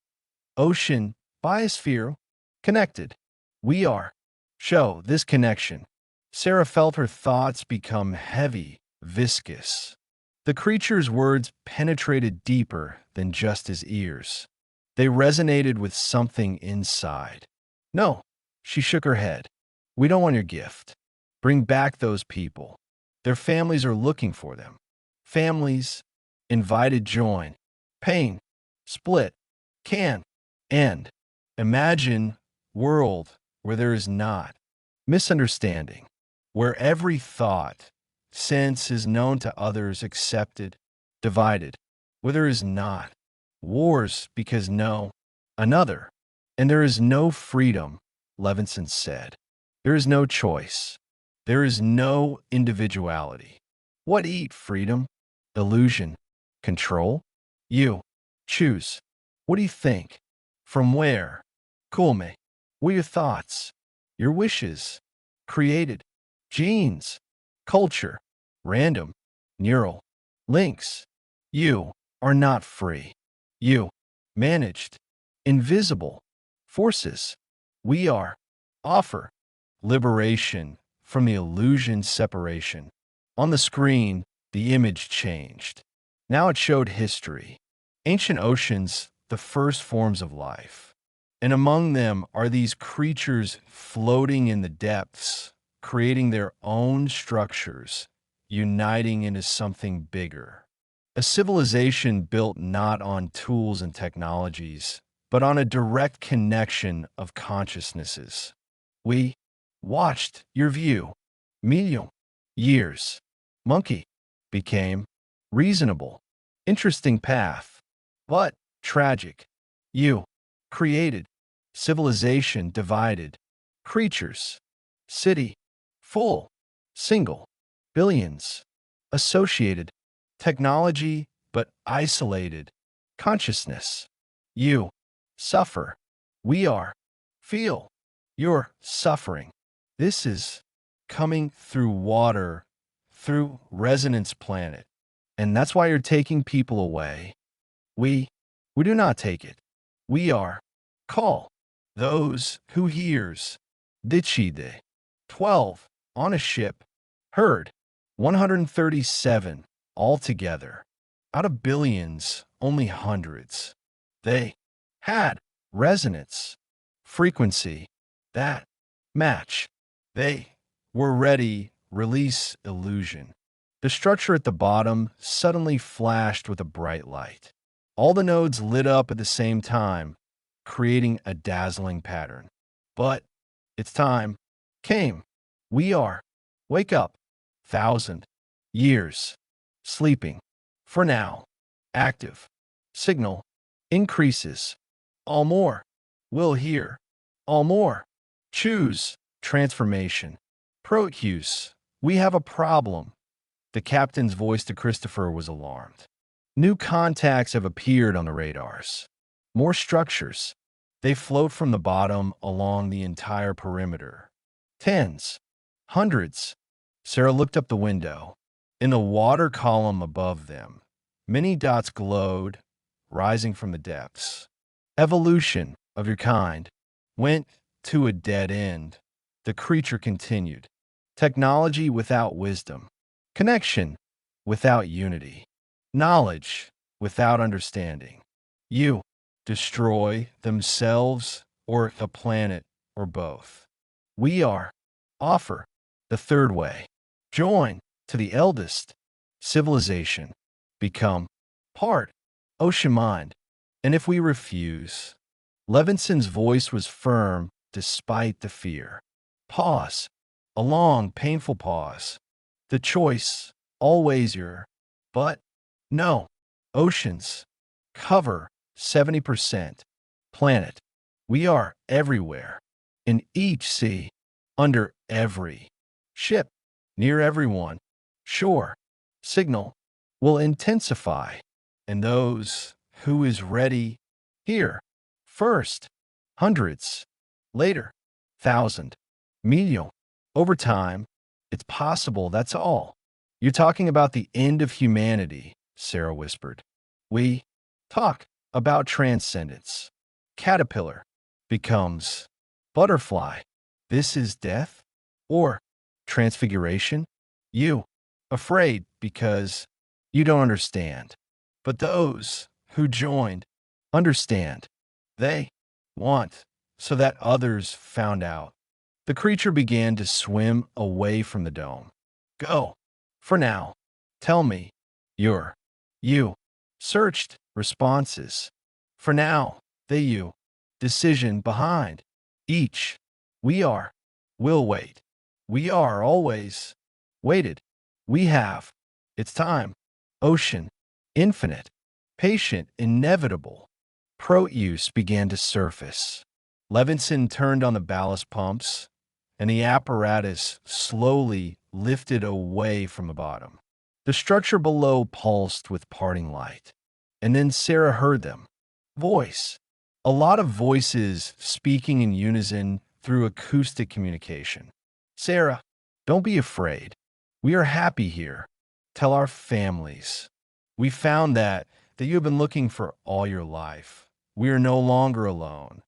ocean, biosphere, connected. We are. Show this connection. Sarah felt her thoughts become heavy, viscous. The creature's words penetrated deeper than just his ears. They resonated with something inside. No, she shook her head. We don't want your gift. Bring back those people. Their families are looking for them. Families, invited join. Pain, split, can, end. Imagine world where there is not. Misunderstanding, where every thought, sense is known to others, accepted, divided, where there is not. Wars because no, another. And there is no freedom, Levinson said. There is no choice. There is no individuality. What eat freedom? Illusion. Control? You. Choose. What do you think? From where? Kulme. What are your thoughts? Your wishes? Created. Genes. Culture. Random. Neural. Links. You are not free. You. Managed. Invisible. Forces. We are. Offer. Liberation from the illusion separation. On the screen, the image changed. Now it showed history. Ancient oceans, the first forms of life. And among them are these creatures floating in the depths, creating their own structures, uniting into something bigger. A civilization built not on tools and technologies, but on a direct connection of consciousnesses. We watched your view. Medium. Years. Monkey. Became. Reasonable. Interesting path. But tragic. You. Created. Civilization divided. Creatures. City. Full. Single. Billions. Associated. Technology, but isolated. Consciousness. You. Suffer. We are. Feel. You're suffering. This is coming through water, through resonance planet. And that's why you're taking people away. We do not take it. We are. Call. Those who hears. Dichide. 12. On a ship. Heard. 137. Altogether. Out of billions, only hundreds. They had resonance. Frequency. That match. They were ready. Release illusion. The structure at the bottom suddenly flashed with a bright light. All the nodes lit up at the same time. creating a dazzling pattern. But its time came. We are. Wake up. 1,000 years. Sleeping. For now. Active. Signal. Increases. All more. Will hear. All more. Choose. Transformation. Proteus. We have a problem. The captain's voice to Christopher was alarmed. New contacts have appeared on the radars. More structures. They float from the bottom along the entire perimeter. Tens. Hundreds. Sarah looked up the window. In the water column above them, many dots glowed, rising from the depths. Evolution of your kind went to a dead end. The creature continued. Technology without wisdom. Connection without unity. Knowledge without understanding. You destroy themselves or the planet or both. We are. Offer the third way. Join to the eldest civilization. Become part ocean mind. And if we refuse, Levinson's voice was firm despite the fear. Pause. A long, painful pause. The choice, always your, but no. Oceans cover 70%. Planet. We are everywhere. In each sea. Under every ship. Near everyone. Shore. Signal will intensify. And those who is ready here. First. Hundreds. Later. 1,000. Medium. Over time. It's possible, that's all. You're talking about the end of humanity, Sarah whispered. We talk about transcendence. Caterpillar becomes butterfly. This is death? Or transfiguration? You, afraid because you don't understand. But those who joined understand. They want so that others found out. The creature began to swim away from the dome. Go. For now. Tell me. You. Searched. Responses. For now. They you. Decision behind. Each. We are. Will wait. We are always. Waited. We have. It's time. Ocean. Infinite. Patient. Inevitable. Proteus began to surface. Levinson turned on the ballast pumps, and the apparatus slowly lifted away from the bottom. The structure below pulsed with parting light. And then Sarah heard them. Voice. A lot of voices speaking in unison through acoustic communication. Sarah, don't be afraid. We are happy here. Tell our families. We found that you have been looking for all your life. We are no longer alone.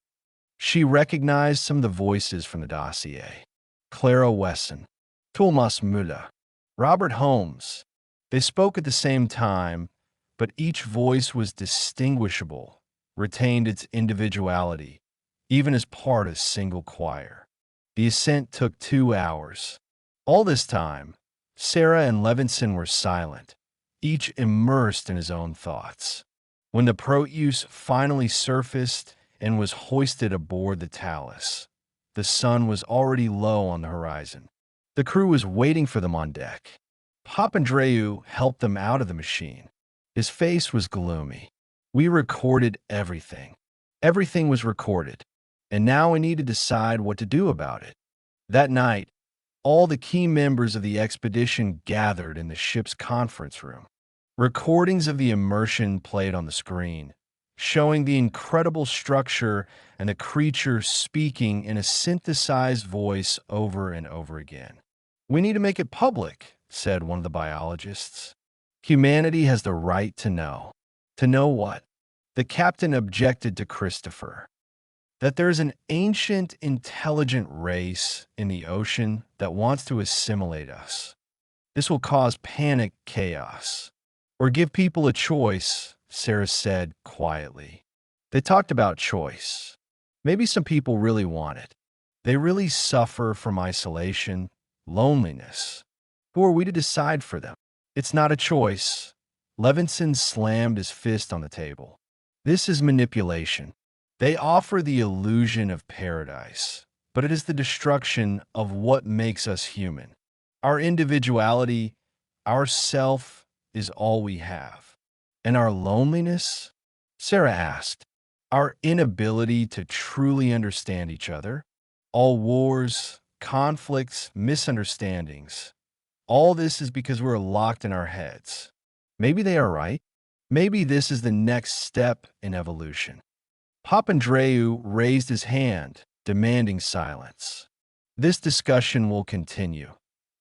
She recognized some of the voices from the dossier. Clara Wesson, Thomas Müller, Robert Holmes. They spoke at the same time, but each voice was distinguishable, retained its individuality, even as part of a single choir. The ascent took 2 hours. All this time, Sarah and Levinson were silent, each immersed in his own thoughts. When the Proteus finally surfaced and was hoisted aboard the Talus, the sun was already low on the horizon. The crew was waiting for them on deck. Papandreou helped them out of the machine. His face was gloomy. We recorded everything. Everything was recorded, and now we need to decide what to do about it. That night, all the key members of the expedition gathered in the ship's conference room. Recordings of the immersion played on the screen, showing the incredible structure and the creature speaking in a synthesized voice over and over again. We need to make it public, said one of the biologists. Humanity has the right to know. To know what? The captain objected to Christopher. That there's an ancient, intelligent race in the ocean that wants to assimilate us. This will cause panic, chaos. Or give people a choice, Sarah said quietly. They talked about choice. Maybe some people really want it. They really suffer from isolation, loneliness. Who are we to decide for them? It's not a choice. Levinson slammed his fist on the table. This is manipulation. They offer the illusion of paradise, but it is the destruction of what makes us human. Our individuality, our self, is all we have. And our loneliness? Sarah asked. Our inability to truly understand each other? All wars, conflicts, misunderstandings. All this is because we're locked in our heads. Maybe they are right. Maybe this is the next step in evolution. Papandreou raised his hand, demanding silence. This discussion will continue,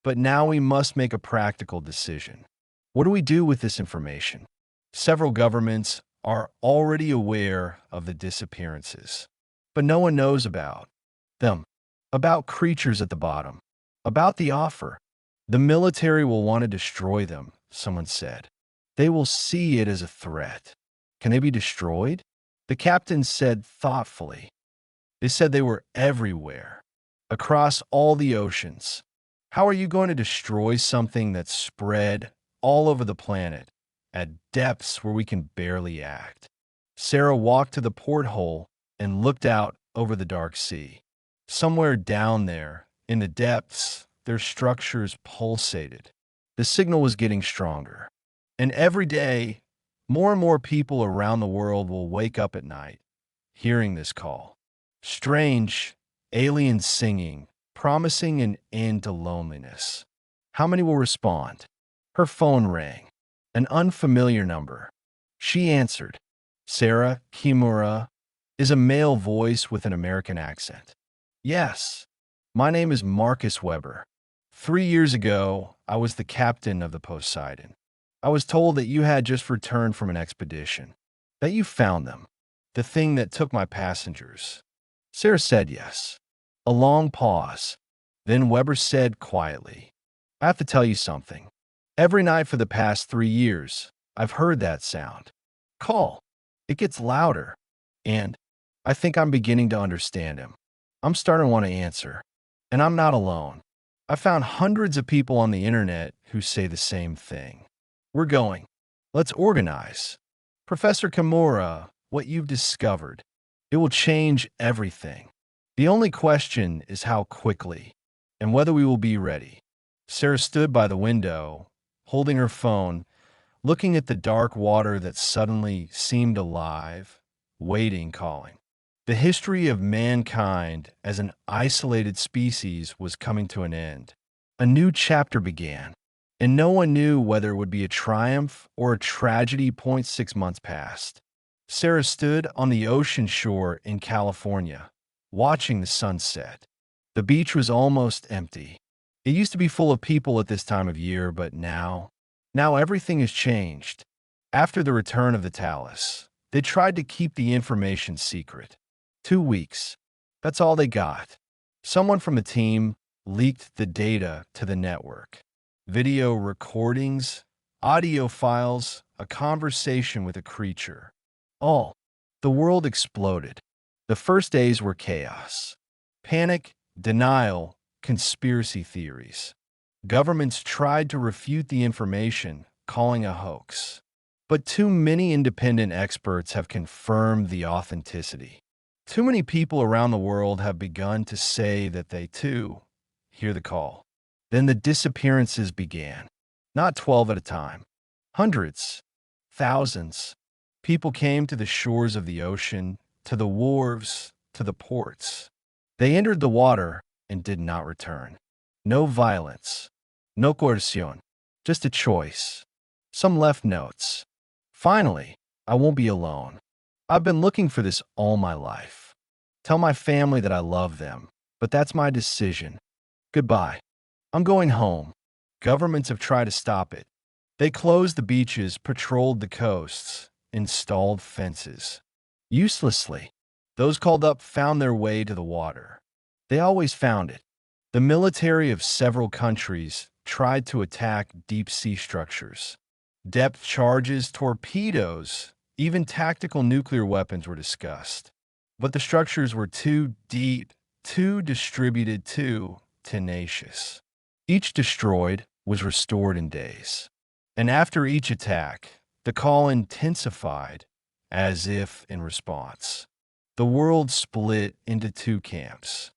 but now we must make a practical decision. What do we do with this information? Several governments are already aware of the disappearances, but no one knows about them, about creatures at the bottom, about the offer. The military will want to destroy them, someone said. They will see it as a threat. Can they be destroyed? The captain said thoughtfully. They said they were everywhere, across all the oceans. How are you going to destroy something that's spread all over the planet, at depths where we can barely act? Sarah walked to the porthole and looked out over the dark sea. Somewhere down there, in the depths, their structures pulsated. The signal was getting stronger. And every day, more and more people around the world will wake up at night, hearing this call. Strange, alien singing, promising an end to loneliness. How many will respond? Her phone rang. An unfamiliar number. She answered. Sarah Kimura is a male voice with an American accent. Yes, my name is Marcus Weber. 3 years ago, I was the captain of the Poseidon. I was told that you had just returned from an expedition, that you found them, the thing that took my passengers. Sarah said yes. A long pause. Then Weber said quietly, I have to tell you something. Every night for the past 3 years, I've heard that sound. Call. It gets louder. And I think I'm beginning to understand him. I'm starting to want to answer. And I'm not alone. I found hundreds of people on the internet who say the same thing. We're going. Let's organize. Professor Kimura, what you've discovered, it will change everything. The only question is how quickly and whether we will be ready. Sarah stood by the window, holding her phone, looking at the dark water that suddenly seemed alive, waiting, calling. The history of mankind as an isolated species was coming to an end. A new chapter began, and no one knew whether it would be a triumph or a tragedy. 6 months passed. Sarah stood on the ocean shore in California, watching the sunset. The beach was almost empty. It used to be full of people at this time of year, but now everything has changed. After the return of the Talus, they tried to keep the information secret. 2 weeks. That's all they got. Someone from the team leaked the data to the network. Video recordings, audio files, a conversation with a creature. All. The world exploded. The first days were chaos. Panic, denial, conspiracy theories. Governments tried to refute the information, calling a hoax. But too many independent experts have confirmed the authenticity. Too many people around the world have begun to say that they, too, hear the call. Then the disappearances began. Not 12 at a time. Hundreds. Thousands. People came to the shores of the ocean, to the wharves, to the ports. They entered the water and did not return. No violence. No coercion. Just a choice. Some left notes. Finally, I won't be alone. I've been looking for this all my life. Tell my family that I love them, but that's my decision. Goodbye. I'm going home. Governments have tried to stop it. They closed the beaches, patrolled the coasts, installed fences. Uselessly. Those called up found their way to the water. They always found it. The military of several countries tried to attack deep-sea structures. Depth charges, torpedoes, even tactical nuclear weapons were discussed. But the structures were too deep, too distributed, too tenacious. Each destroyed was restored in days. And after each attack, the call intensified, as if in response. The world split into two camps.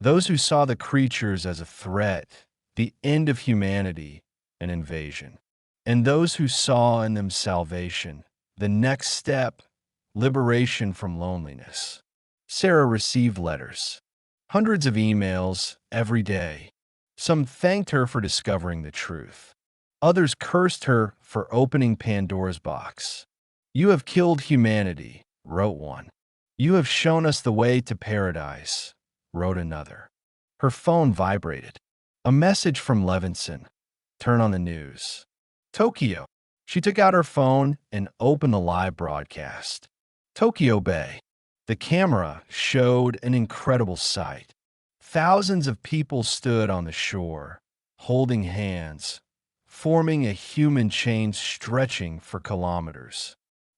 Those who saw the creatures as a threat, the end of humanity, an invasion. And those who saw in them salvation, the next step, liberation from loneliness. Sarah received letters, hundreds of emails every day. Some thanked her for discovering the truth. Others cursed her for opening Pandora's box. "You have killed humanity," wrote one. "You have shown us the way to paradise," wrote another. Her phone vibrated. A message from Levinson. "Turn on the news." Tokyo. She took out her phone and opened the live broadcast. Tokyo Bay. The camera showed an incredible sight. Thousands of people stood on the shore, holding hands, forming a human chain stretching for kilometers.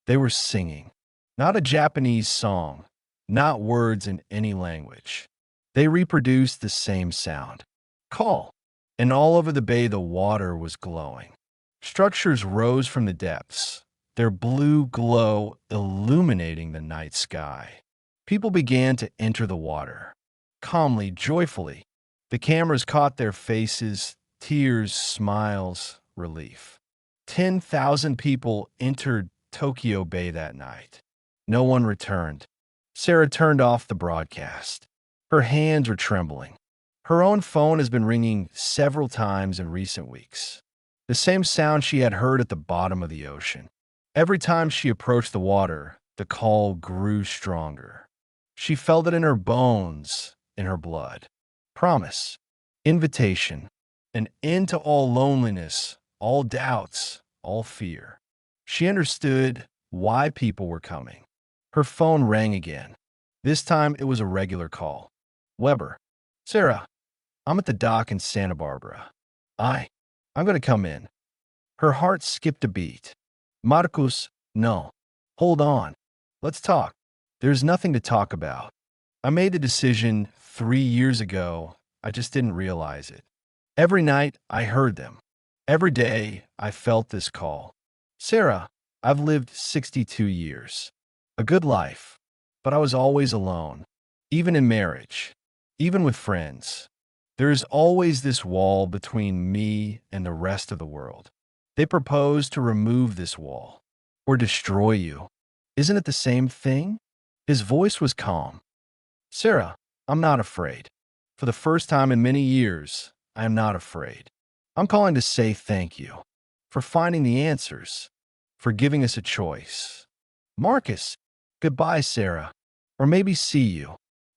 They were singing. Not a Japanese song, not words in any language. They reproduced the same sound. Call. And all over the bay the water was glowing. Structures rose from the depths, their blue glow illuminating the night sky. People began to enter the water. Calmly, joyfully. The cameras caught their faces, tears, smiles, relief. 10,000 people entered Tokyo Bay that night. No one returned. Sarah turned off the broadcast. Her hands were trembling. Her own phone has been ringing several times in recent weeks. The same sound she had heard at the bottom of the ocean. Every time she approached the water, the call grew stronger. She felt it in her bones, in her blood. Promise, invitation, an end to all loneliness, all doubts, all fear. She understood why people were coming. Her phone rang again. This time it was a regular call. Weber. "Sarah, I'm at the dock in Santa Barbara. I'm going to come in." Her heart skipped a beat. "Marcus, no. Hold on. Let's talk." "There's nothing to talk about. I made the decision 3 years ago. I just didn't realize it. Every night I heard them. Every day I felt this call. Sarah, I've lived 62 years. A good life. But I was always alone. Even in marriage. Even with friends. There is always this wall between me and the rest of the world. They propose to remove this wall. Or destroy you. Isn't it the same thing?" His voice was calm. "Sarah, I'm not afraid. For the first time in many years, I am not afraid. I'm calling to say thank you. For finding the answers. For giving us a choice. Marcus, goodbye, Sarah. Or maybe see you.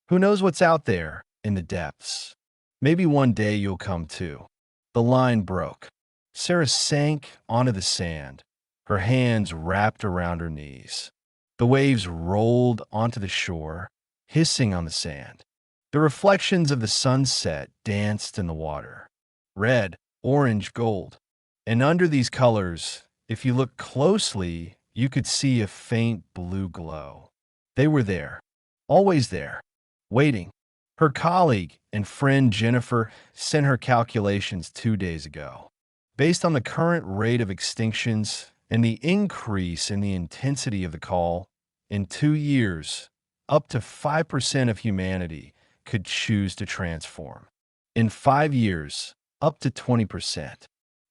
Who knows what's out there in the depths? Maybe one day you'll come too." The line broke. Sarah sank onto the sand, her hands wrapped around her knees. The waves rolled onto the shore, hissing on the sand. The reflections of the sunset danced in the water. Red, orange, gold. And under these colors, if you look closely, you could see a faint blue glow. They were there, always there, waiting. Her colleague and friend Jennifer sent her calculations 2 days ago. Based on the current rate of extinctions and the increase in the intensity of the call, in 2 years, up to 5% of humanity could choose to transform. In 5 years, up to 20%.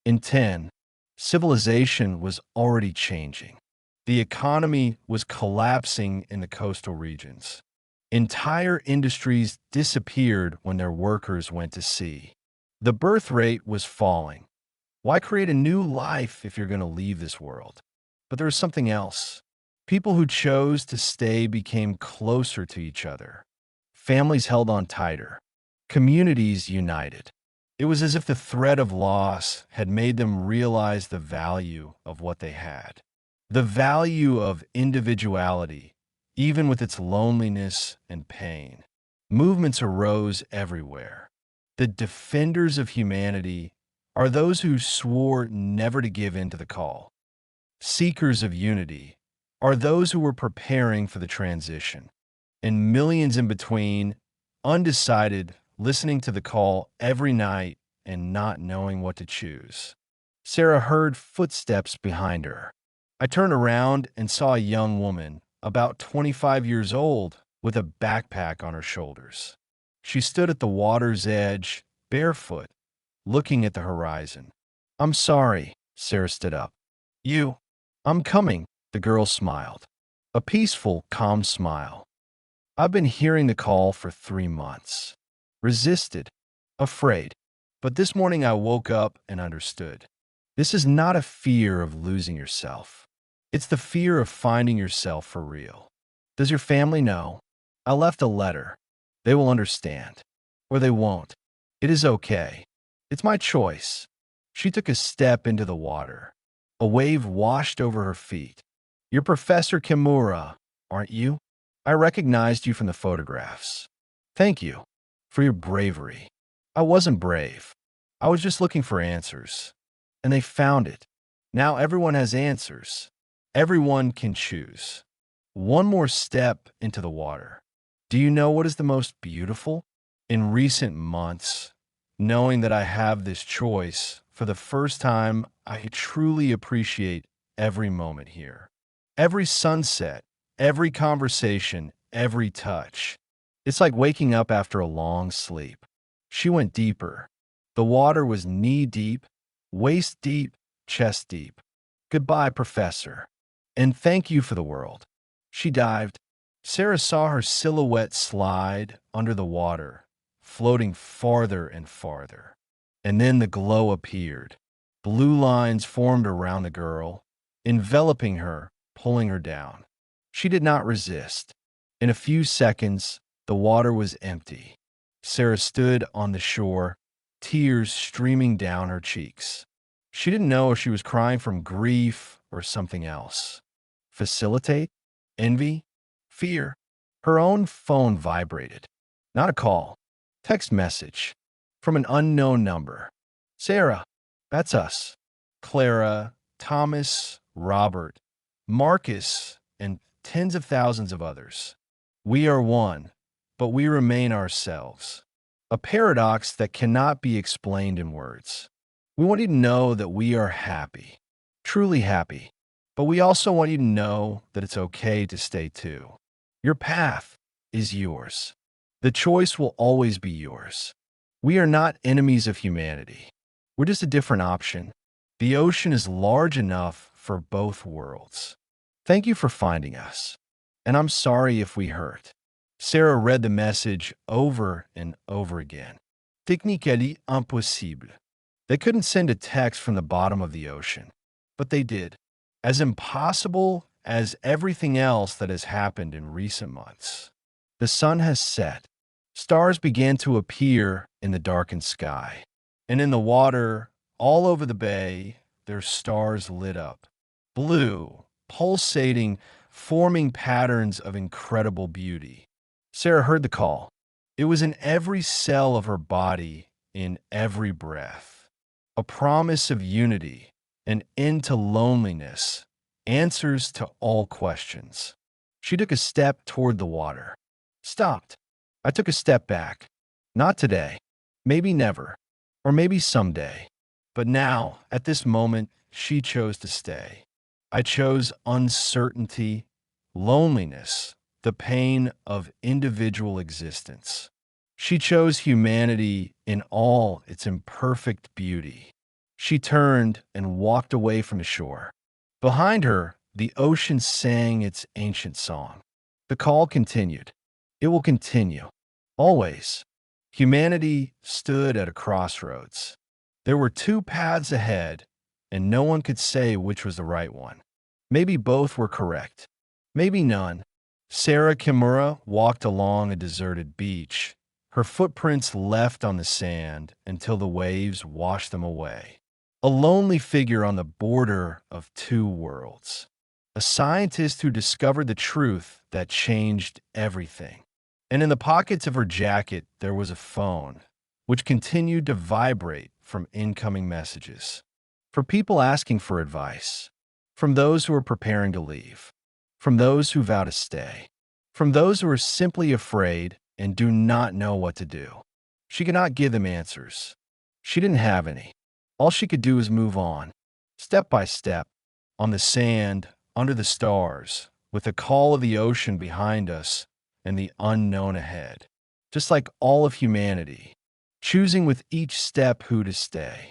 In 10, civilization was already changing. The economy was collapsing in the coastal regions. Entire industries disappeared when their workers went to sea. The birth rate was falling. Why create a new life if you're going to leave this world? But there was something else. People who chose to stay became closer to each other. Families held on tighter. Communities united. It was as if the threat of loss had made them realize the value of what they had. The value of individuality, even with its loneliness and pain. Movements arose everywhere. The defenders of humanity are those who swore never to give in to the call. Seekers of unity are those who were preparing for the transition. And millions in between, undecided, listening to the call every night and not knowing what to choose. Sarah heard footsteps behind her. I turned around and saw a young woman, about 25 years old, with a backpack on her shoulders. She stood at the water's edge, barefoot, looking at the horizon. I'm sorry, Sarah stood up. You? I'm coming, the girl smiled. A peaceful, calm smile. I've been hearing the call for 3 months. Resisted, afraid. But this morning I woke up and understood. This is not a fear of losing yourself. It's the fear of finding yourself for real. Does your family know? I left a letter. They will understand. Or they won't. It is okay. It's my choice. She took a step into the water. A wave washed over her feet. You're Professor Kimura, aren't you? I recognized you from the photographs. Thank you for your bravery. I wasn't brave. I was just looking for answers. And they found it. Now everyone has answers. Everyone can choose. One more step into the water. Do you know what is the most beautiful? In recent months, knowing that I have this choice, for the first time, I truly appreciate every moment here. Every sunset, every conversation, every touch. It's like waking up after a long sleep. She went deeper. The water was knee-deep, waist-deep, chest-deep. Goodbye, Professor. And thank you for the world. She dived. Sarah saw her silhouette slide under the water, floating farther and farther. And then the glow appeared. Blue lines formed around the girl, enveloping her, pulling her down. She did not resist. In a few seconds, the water was empty. Sarah stood on the shore, tears streaming down her cheeks. She didn't know if she was crying from grief or something else. Facilitate? Envy? Fear? Her own phone vibrated. Not a call. Text message. From an unknown number. Sarah, that's us. Clara, Thomas, Robert, Marcus, and tens of thousands of others. We are one, but we remain ourselves. A paradox that cannot be explained in words. We want you to know that we are happy, truly happy, but we also want you to know that it's okay to stay too. Your path is yours. The choice will always be yours. We are not enemies of humanity. We're just a different option. The ocean is large enough for both worlds. Thank you for finding us. And I'm sorry if we hurt. Sarah read the message over and over again. Technically impossible. They couldn't send a text from the bottom of the ocean, but they did. As impossible as everything else that has happened in recent months. The sun has set. Stars began to appear in the darkened sky. And in the water, all over the bay, their stars lit up. Blue, pulsating, forming patterns of incredible beauty. Sarah heard the call. It was in every cell of her body, in every breath. A promise of unity, an end to loneliness, answers to all questions. She took a step toward the water. Stopped. I took a step back. Not today. Maybe never. Or maybe someday. But now, at this moment, she chose to stay. I chose uncertainty, loneliness, the pain of individual existence. She chose humanity in all its imperfect beauty. She turned and walked away from the shore. Behind her, the ocean sang its ancient song. The call continued. It will continue. Always. Humanity stood at a crossroads. There were two paths ahead, and no one could say which was the right one. Maybe both were correct. Maybe none. Sarah Kimura walked along a deserted beach, her footprints left on the sand until the waves washed them away. A lonely figure on the border of two worlds. A scientist who discovered the truth that changed everything. And in the pockets of her jacket, there was a phone, which continued to vibrate from incoming messages. For people asking for advice. From those who are preparing to leave. From those who vow to stay. From those who are simply afraid and do not know what to do. She could not give them answers. She didn't have any. All she could do was move on, step by step, on the sand, under the stars, with the call of the ocean behind us, and the unknown ahead, just like all of humanity, choosing with each step who to stay.